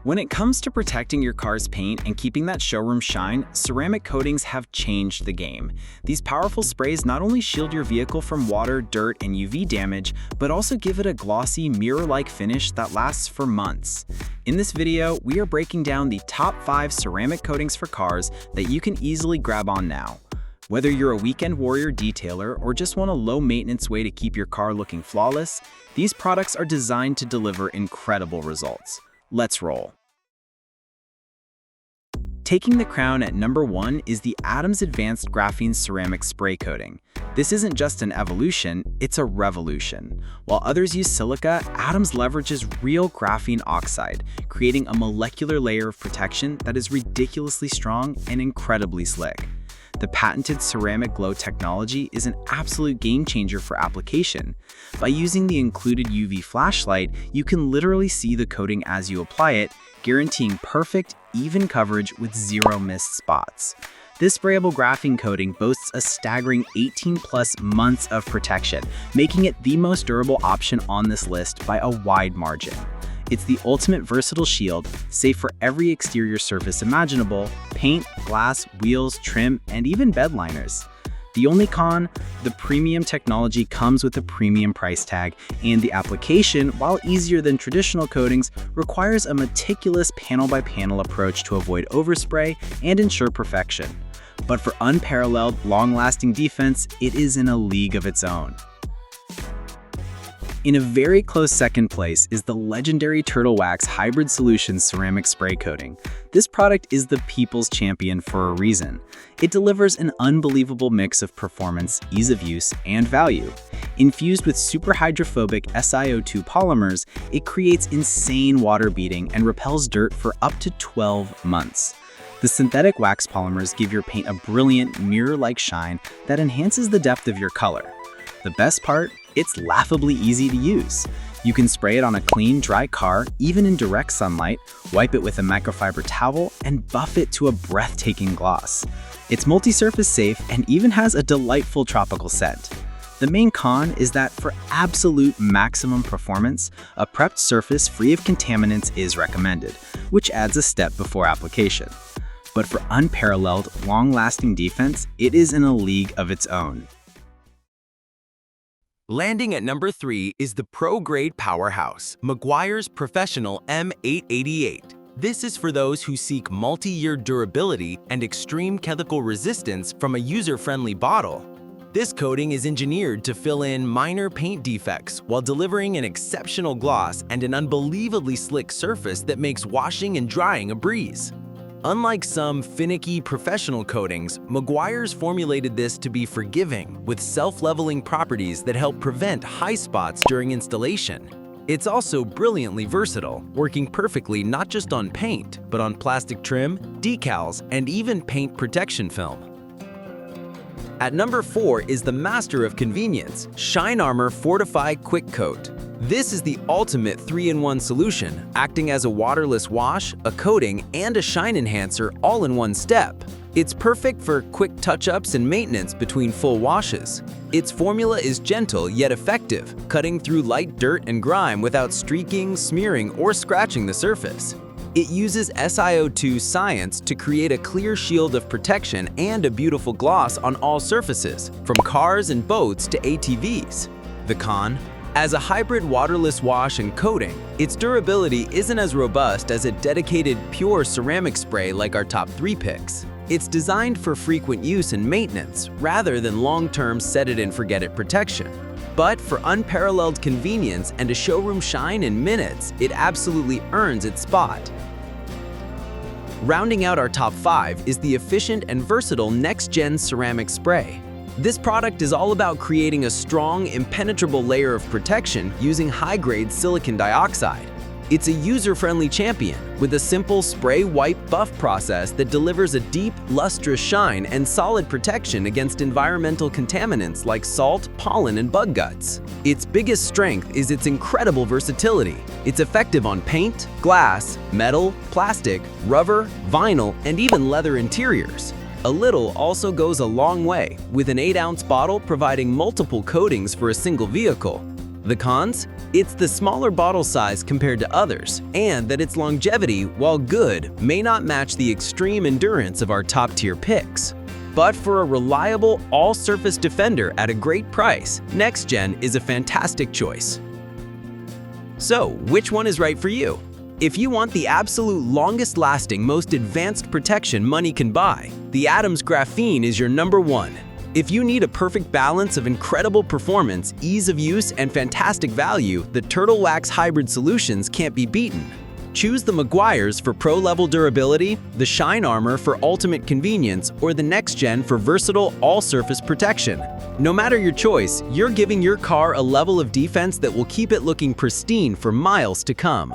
When it comes to protecting your car's paint and keeping that showroom shine, ceramic coatings have changed the game. These powerful sprays not only shield your vehicle from water, dirt, and UV damage, but also give it a glossy, mirror-like finish that lasts for months. In this video, we are breaking down the top 5 ceramic coatings for cars that you can easily grab on now. Whether you're a weekend warrior detailer or just want a low-maintenance way to keep your car looking flawless, these products are designed to deliver incredible results. Let's roll. Taking the crown at number 1 is the Adams Advanced Graphene Ceramic Spray Coating. This isn't just an evolution, it's a revolution. While others use silica, Adams leverages real graphene oxide, creating a molecular layer of protection that is ridiculously strong and incredibly slick. The patented ceramic glow technology is an absolute game changer for application. By using the included UV flashlight, you can literally see the coating as you apply it, guaranteeing perfect, even coverage with zero missed spots. This sprayable graphene coating boasts a staggering 18+ months of protection, making it the most durable option on this list by a wide margin. It's the ultimate versatile shield, safe for every exterior surface imaginable: paint, glass, wheels, trim, and even bed liners. The only con? The premium technology comes with a premium price tag, and the application, while easier than traditional coatings, requires a meticulous panel-by-panel approach to avoid overspray and ensure perfection. But for unparalleled, long-lasting defense, it is in a league of its own. In a very close second place is the legendary Turtle Wax Hybrid Solutions Ceramic Spray Coating. This product is the people's champion for a reason. It delivers an unbelievable mix of performance, ease of use, and value. Infused with super hydrophobic SiO2 polymers, it creates insane water beading and repels dirt for up to 12 months. The synthetic wax polymers give your paint a brilliant, mirror-like shine that enhances the depth of your color. The best part? It's laughably easy to use. You can spray it on a clean, dry car, even in direct sunlight, wipe it with a microfiber towel, and buff it to a breathtaking gloss. It's multi-surface safe and even has a delightful tropical scent. The main con is that for absolute maximum performance, a prepped surface free of contaminants is recommended, which adds a step before application. But for unparalleled, long-lasting defense, it is in a league of its own. Landing at number 3 is the pro-grade powerhouse, Meguiar's Professional M888. This is for those who seek multi-year durability and extreme chemical resistance from a user-friendly bottle. This coating is engineered to fill in minor paint defects while delivering an exceptional gloss and an unbelievably slick surface that makes washing and drying a breeze. Unlike some finicky professional coatings, Meguiar's formulated this to be forgiving, with self-leveling properties that help prevent high spots during installation. It's also brilliantly versatile, working perfectly not just on paint, but on plastic trim, decals, and even paint protection film. At number 4 is the master of convenience, Shine Armor Fortify Quick Coat. This is the ultimate 3-in-1 solution, acting as a waterless wash, a coating, and a shine enhancer all in one step. It's perfect for quick touch-ups and maintenance between full washes. Its formula is gentle yet effective, cutting through light dirt and grime without streaking, smearing, or scratching the surface. It uses SiO2 science to create a clear shield of protection and a beautiful gloss on all surfaces, from cars and boats to ATVs. The con? As a hybrid waterless wash and coating, its durability isn't as robust as a dedicated pure ceramic spray like our top 3 picks. It's designed for frequent use and maintenance, rather than long-term set-it-and-forget-it protection. But for unparalleled convenience and a showroom shine in minutes, it absolutely earns its spot. Rounding out our top 5 is the efficient and versatile Nexgen ceramic spray. This product is all about creating a strong, impenetrable layer of protection using high-grade silicon dioxide. It's a user-friendly champion with a simple spray wipe buff process that delivers a deep, lustrous shine and solid protection against environmental contaminants like salt, pollen, and bug guts. Its biggest strength is its incredible versatility. It's effective on paint, glass, metal, plastic, rubber, vinyl, and even leather interiors. A little also goes a long way, with an 8-ounce bottle providing multiple coatings for a single vehicle. The cons? It's the smaller bottle size compared to others, and that its longevity, while good, may not match the extreme endurance of our top-tier picks. But for a reliable, all-surface defender at a great price, Nexgen is a fantastic choice. So, which one is right for you? If you want the absolute longest-lasting, most advanced protection money can buy, the Adams Graphene is your number one. If you need a perfect balance of incredible performance, ease of use, and fantastic value, the Turtle Wax Hybrid solutions can't be beaten. Choose the Meguiars for pro-level durability, the Shine Armor for ultimate convenience, or the Nexgen for versatile all-surface protection. No matter your choice, you're giving your car a level of defense that will keep it looking pristine for miles to come.